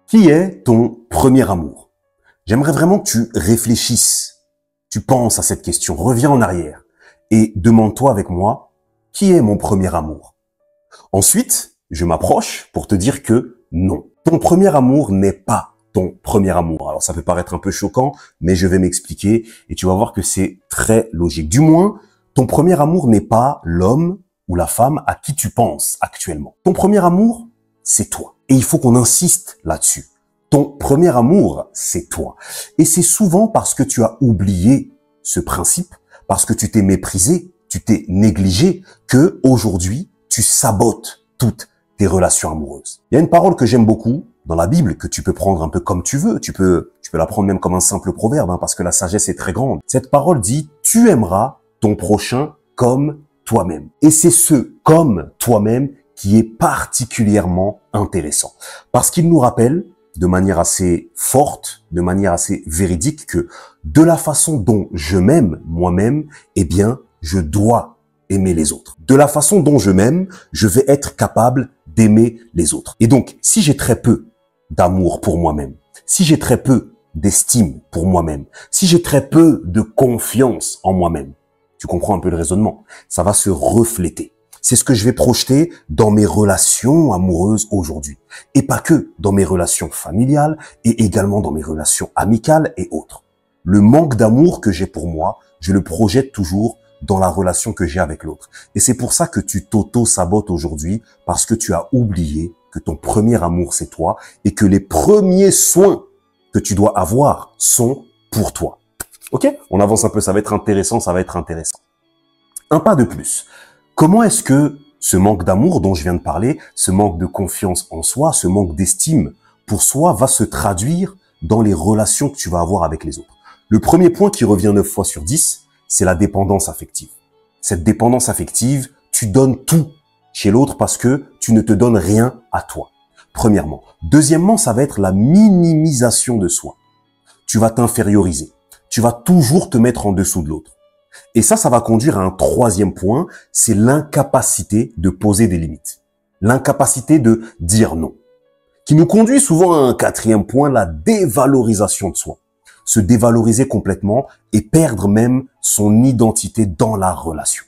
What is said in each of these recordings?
Qui est ton premier amour? J'aimerais vraiment que tu réfléchisses, tu penses à cette question, reviens en arrière et demande-toi avec moi, qui est mon premier amour? Ensuite, je m'approche pour te dire que non, ton premier amour n'est pas ton premier amour. Alors ça peut paraître un peu choquant, mais je vais m'expliquer et tu vas voir que c'est très logique. Du moins, ton premier amour n'est pas l'homme ou la femme à qui tu penses actuellement. Ton premier amour, c'est toi. Et il faut qu'on insiste là-dessus. Ton premier amour, c'est toi. Et c'est souvent parce que tu as oublié ce principe, parce que tu t'es méprisé, tu t'es négligé, que aujourd'hui tu sabotes toutes tes relations amoureuses. Il y a une parole que j'aime beaucoup dans la Bible, que tu peux prendre un peu comme tu veux. Tu peux la prendre même comme un simple proverbe, parce que la sagesse est très grande. Cette parole dit, tu aimeras ton prochain comme toi-même. Et c'est ce comme toi-même qui est particulièrement intéressant. Parce qu'il nous rappelle, de manière assez forte, de manière assez véridique, que de la façon dont je m'aime moi-même, eh bien, je dois aimer les autres. De la façon dont je m'aime, je vais être capable d'aimer les autres. Et donc, si j'ai très peu d'amour pour moi-même, si j'ai très peu d'estime pour moi-même, si j'ai très peu de confiance en moi-même, tu comprends un peu le raisonnement, ça va se refléter. C'est ce que je vais projeter dans mes relations amoureuses aujourd'hui. Et pas que dans mes relations familiales et également dans mes relations amicales et autres. Le manque d'amour que j'ai pour moi, je le projette toujours dans la relation que j'ai avec l'autre. Et c'est pour ça que tu t'auto-sabotes aujourd'hui, parce que tu as oublié que ton premier amour c'est toi et que les premiers soins que tu dois avoir sont pour toi. Ok? On avance un peu, ça va être intéressant, ça va être intéressant. Un pas de plus. Comment est-ce que ce manque d'amour dont je viens de parler, ce manque de confiance en soi, ce manque d'estime pour soi va se traduire dans les relations que tu vas avoir avec les autres? Le premier point qui revient 9 fois sur 10, c'est la dépendance affective. Cette dépendance affective, tu donnes tout chez l'autre parce que tu ne te donnes rien à toi. Premièrement. Deuxièmement, ça va être la minimisation de soi. Tu vas t'inférioriser. Tu vas toujours te mettre en dessous de l'autre. Et ça va conduire à un troisième point, c'est l'incapacité de poser des limites. L'incapacité de dire non. Qui nous conduit souvent à un quatrième point, la dévalorisation de soi. Se dévaloriser complètement et perdre même son identité dans la relation.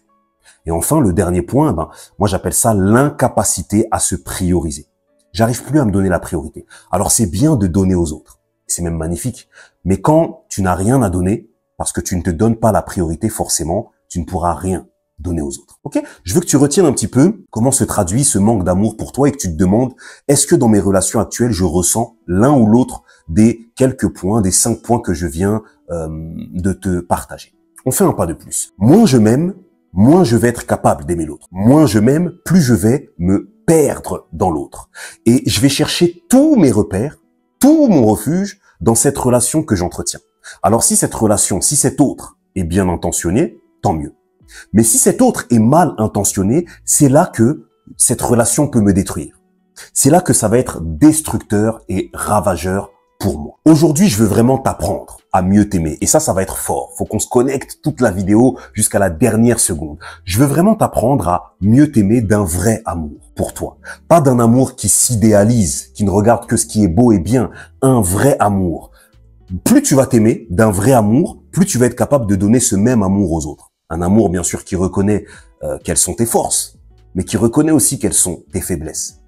Et enfin, le dernier point, moi j'appelle ça l'incapacité à se prioriser. J'arrive plus à me donner la priorité. Alors c'est bien de donner aux autres. C'est même magnifique. Mais quand tu n'as rien à donner, parce que tu ne te donnes pas la priorité, forcément, tu ne pourras rien donner aux autres. Ok? Je veux que tu retiennes un petit peu comment se traduit ce manque d'amour pour toi et que tu te demandes, est-ce que dans mes relations actuelles, je ressens l'un ou l'autre des quelques points, des 5 points que je viens de te partager. On fait un pas de plus. Moins je m'aime, moins je vais être capable d'aimer l'autre. Moins je m'aime, plus je vais me perdre dans l'autre. Et je vais chercher tous mes repères, tout mon refuge dans cette relation que j'entretiens. Alors si cette relation, si cet autre est bien intentionné, tant mieux. Mais si cet autre est mal intentionné, c'est là que cette relation peut me détruire. C'est là que ça va être destructeur et ravageur pour moi. Aujourd'hui, je veux vraiment t'apprendre à mieux t'aimer. Et ça va être fort. Faut qu'on se connecte toute la vidéo jusqu'à la dernière seconde. Je veux vraiment t'apprendre à mieux t'aimer d'un vrai amour pour toi. Pas d'un amour qui s'idéalise, qui ne regarde que ce qui est beau et bien. Un vrai amour. Plus tu vas t'aimer d'un vrai amour, plus tu vas être capable de donner ce même amour aux autres. Un amour, bien sûr, qui reconnaît quelles sont tes forces, mais qui reconnaît aussi quelles sont tes faiblesses.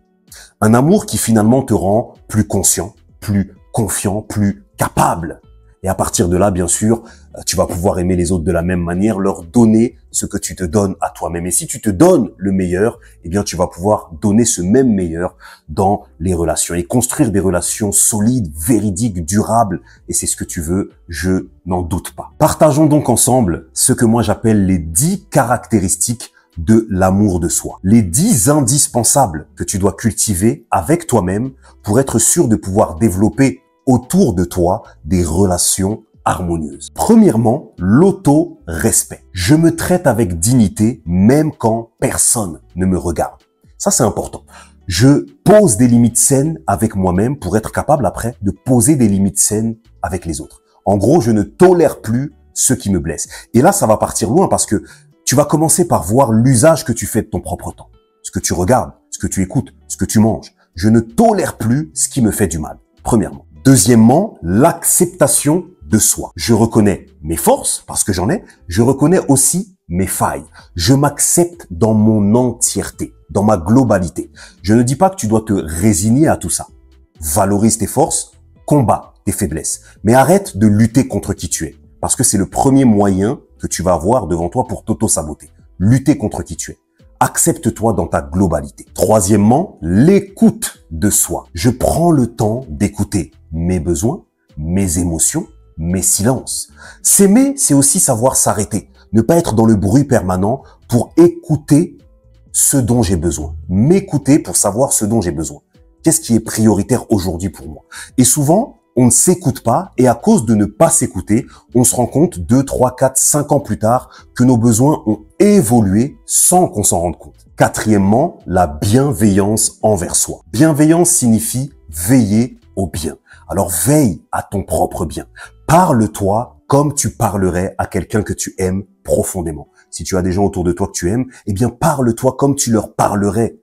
Un amour qui finalement te rend plus conscient, plus confiant, plus capable. Et à partir de là, bien sûr, tu vas pouvoir aimer les autres de la même manière, leur donner ce que tu te donnes à toi-même. Et si tu te donnes le meilleur, eh bien, tu vas pouvoir donner ce même meilleur dans les relations et construire des relations solides, véridiques, durables. Et c'est ce que tu veux, je n'en doute pas. Partageons donc ensemble ce que moi j'appelle les 10 caractéristiques de l'amour de soi. Les 10 indispensables que tu dois cultiver avec toi-même pour être sûr de pouvoir développer autour de toi des relations harmonieuses. Premièrement, l'auto-respect. Je me traite avec dignité même quand personne ne me regarde. Ça, c'est important. Je pose des limites saines avec moi-même pour être capable après de poser des limites saines avec les autres. En gros, je ne tolère plus ceux qui me blessent. Et là, ça va partir loin parce que tu vas commencer par voir l'usage que tu fais de ton propre temps. Ce que tu regardes, ce que tu écoutes, ce que tu manges. Je ne tolère plus ce qui me fait du mal. premièrement. Deuxièmement, l'acceptation de soi. Je reconnais mes forces, parce que j'en ai. Je reconnais aussi mes failles. Je m'accepte dans mon entièreté, dans ma globalité. Je ne dis pas que tu dois te résigner à tout ça. Valorise tes forces, combat tes faiblesses. Mais arrête de lutter contre qui tu es. Parce que c'est le premier moyen que tu vas avoir devant toi pour t'auto-saboter. Lutter contre qui tu es. Accepte-toi dans ta globalité. Troisièmement, l'écoute de soi. Je prends le temps d'écouter mes besoins, mes émotions, mes silences. S'aimer, c'est aussi savoir s'arrêter. Ne pas être dans le bruit permanent pour écouter ce dont j'ai besoin. M'écouter pour savoir ce dont j'ai besoin. Qu'est-ce qui est prioritaire aujourd'hui pour moi? Et souvent, on ne s'écoute pas et à cause de ne pas s'écouter, on se rend compte 2, 3, 4, 5 ans plus tard que nos besoins ont évolué sans qu'on s'en rende compte. Quatrièmement, la bienveillance envers soi. Bienveillance signifie veiller au bien. Alors veille à ton propre bien. Parle-toi comme tu parlerais à quelqu'un que tu aimes profondément. Si tu as des gens autour de toi que tu aimes, eh bien parle-toi comme tu leur parlerais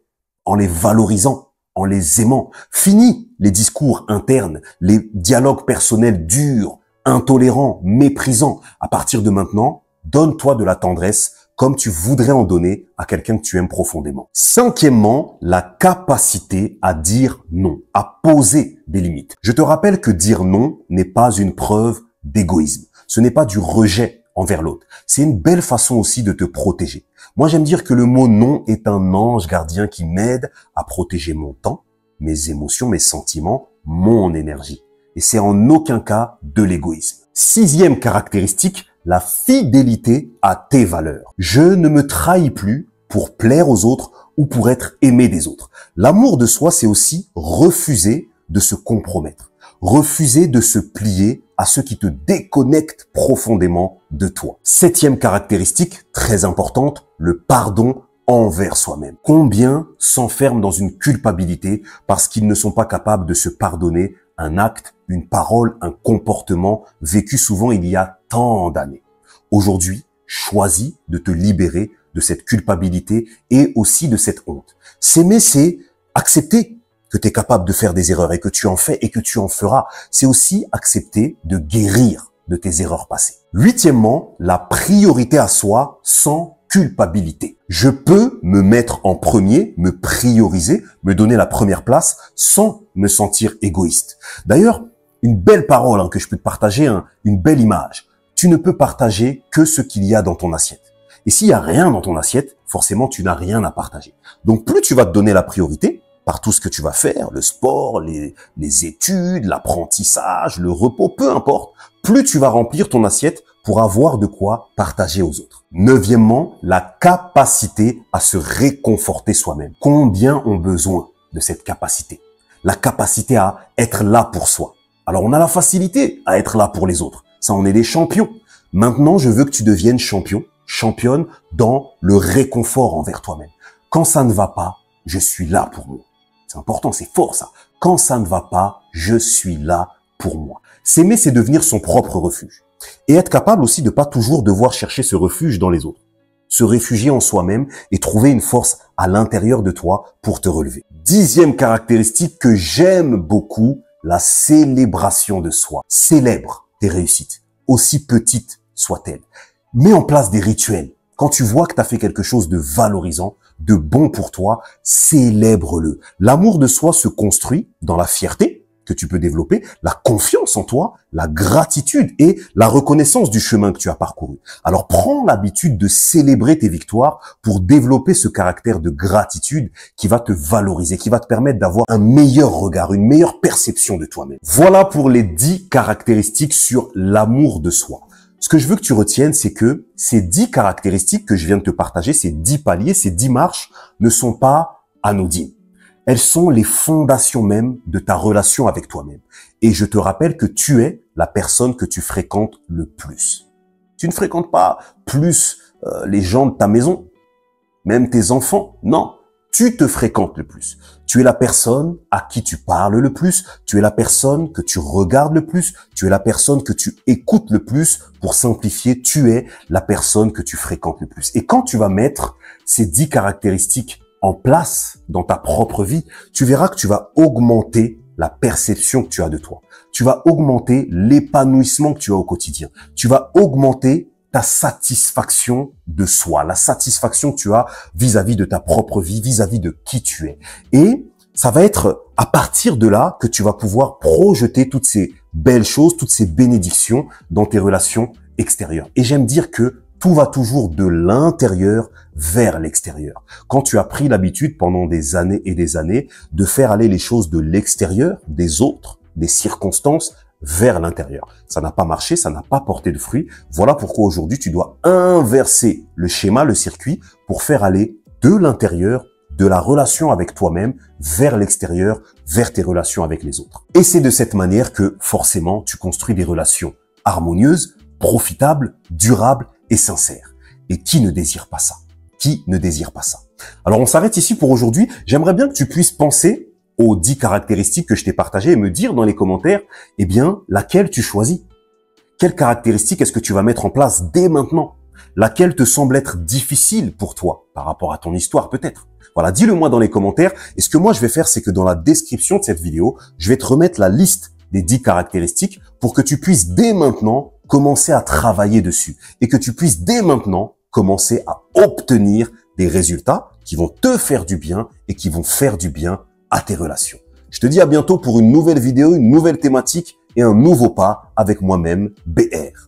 en les valorisant, en les aimant. Finis les discours internes, les dialogues personnels durs, intolérants, méprisants. À partir de maintenant, donne-toi de la tendresse comme tu voudrais en donner à quelqu'un que tu aimes profondément. Cinquièmement, la capacité à dire non, à poser des limites. Je te rappelle que dire non n'est pas une preuve d'égoïsme. Ce n'est pas du rejet envers l'autre. C'est une belle façon aussi de te protéger. Moi, j'aime dire que le mot non est un ange gardien qui m'aide à protéger mon temps, mes émotions, mes sentiments, mon énergie. Et c'est en aucun cas de l'égoïsme. Sixième caractéristique, la fidélité à tes valeurs. Je ne me trahis plus pour plaire aux autres ou pour être aimé des autres. L'amour de soi, c'est aussi refuser de se compromettre, refuser de se plier à ce qui te déconnecte profondément de toi. Septième caractéristique, très importante, le pardon envers soi-même. Combien s'enferment dans une culpabilité parce qu'ils ne sont pas capables de se pardonner un acte, une parole, un comportement vécu souvent il y a tant d'années. Aujourd'hui, choisis de te libérer de cette culpabilité et aussi de cette honte. S'aimer, c'est accepter que tu es capable de faire des erreurs et que tu en fais et que tu en feras. C'est aussi accepter de guérir de tes erreurs passées. Huitièmement, la priorité à soi sans culpabilité. Je peux me mettre en premier, me prioriser, me donner la première place sans me sentir égoïste. D'ailleurs, une belle parole que je peux te partager, une belle image. Tu ne peux partager que ce qu'il y a dans ton assiette. Et s'il y a rien dans ton assiette, forcément, tu n'as rien à partager. Donc, plus tu vas te donner la priorité par tout ce que tu vas faire, le sport, les études, l'apprentissage, le repos, peu importe, plus tu vas remplir ton assiette pour avoir de quoi partager aux autres. Neuvièmement, la capacité à se réconforter soi-même. Combien ont besoin de cette capacité? La capacité à être là pour soi. Alors, on a la facilité à être là pour les autres. Ça, on est des champions. Maintenant, je veux que tu deviennes champion, championne dans le réconfort envers toi-même. Quand ça ne va pas, je suis là pour moi. C'est important, c'est fort ça. Quand ça ne va pas, je suis là pour moi. S'aimer, c'est devenir son propre refuge. Et être capable aussi de pas toujours devoir chercher ce refuge dans les autres. Se réfugier en soi-même et trouver une force à l'intérieur de toi pour te relever. Dixième caractéristique que j'aime beaucoup, la célébration de soi. Célèbre tes réussites, aussi petites soient-elles. Mets en place des rituels. Quand tu vois que tu as fait quelque chose de valorisant, de bon pour toi, célèbre-le. L'amour de soi se construit dans la fierté que tu peux développer, la confiance en toi, la gratitude et la reconnaissance du chemin que tu as parcouru. Alors prends l'habitude de célébrer tes victoires pour développer ce caractère de gratitude qui va te valoriser, qui va te permettre d'avoir un meilleur regard, une meilleure perception de toi-même. Voilà pour les 10 caractéristiques sur l'amour de soi. Ce que je veux que tu retiennes, c'est que ces 10 caractéristiques que je viens de te partager, ces 10 paliers, ces 10 marches ne sont pas anodines. Elles sont les fondations même de ta relation avec toi-même. Et je te rappelle que tu es la personne que tu fréquentes le plus. Tu ne fréquentes pas plus les gens de ta maison, même tes enfants. Non, tu te fréquentes le plus. Tu es la personne à qui tu parles le plus. Tu es la personne que tu regardes le plus. Tu es la personne que tu écoutes le plus. Pour simplifier, tu es la personne que tu fréquentes le plus. Et quand tu vas mettre ces 10 caractéristiques en place dans ta propre vie, tu verras que tu vas augmenter la perception que tu as de toi. Tu vas augmenter l'épanouissement que tu as au quotidien. Tu vas augmenter ta satisfaction de soi, la satisfaction que tu as vis-à-vis de ta propre vie, vis-à-vis de qui tu es. Et ça va être à partir de là que tu vas pouvoir projeter toutes ces belles choses, toutes ces bénédictions dans tes relations extérieures. Et j'aime dire que tout va toujours de l'intérieur vers l'extérieur. Quand tu as pris l'habitude pendant des années et des années de faire aller les choses de l'extérieur, des autres, des circonstances, vers l'intérieur. Ça n'a pas marché, ça n'a pas porté de fruits. Voilà pourquoi aujourd'hui tu dois inverser le schéma, le circuit, pour faire aller de l'intérieur, de la relation avec toi-même, vers l'extérieur, vers tes relations avec les autres. Et c'est de cette manière que, forcément, tu construis des relations harmonieuses, profitables, durables et sincères. Et qui ne désire pas ça? Qui ne désire pas ça? Alors on s'arrête ici pour aujourd'hui. J'aimerais bien que tu puisses penser aux 10 caractéristiques que je t'ai partagées et me dire dans les commentaires, eh bien, laquelle tu choisis? Quelle caractéristique est-ce que tu vas mettre en place dès maintenant? Laquelle te semble être difficile pour toi, par rapport à ton histoire peut-être? Voilà, dis-le moi dans les commentaires. Et ce que moi je vais faire, c'est que dans la description de cette vidéo, je vais te remettre la liste des 10 caractéristiques pour que tu puisses dès maintenant commencer à travailler dessus et que tu puisses dès maintenant commencer à obtenir des résultats qui vont te faire du bien et qui vont faire du bien à tes relations. Je te dis à bientôt pour une nouvelle vidéo, une nouvelle thématique et un nouveau pas avec moi-même, BR.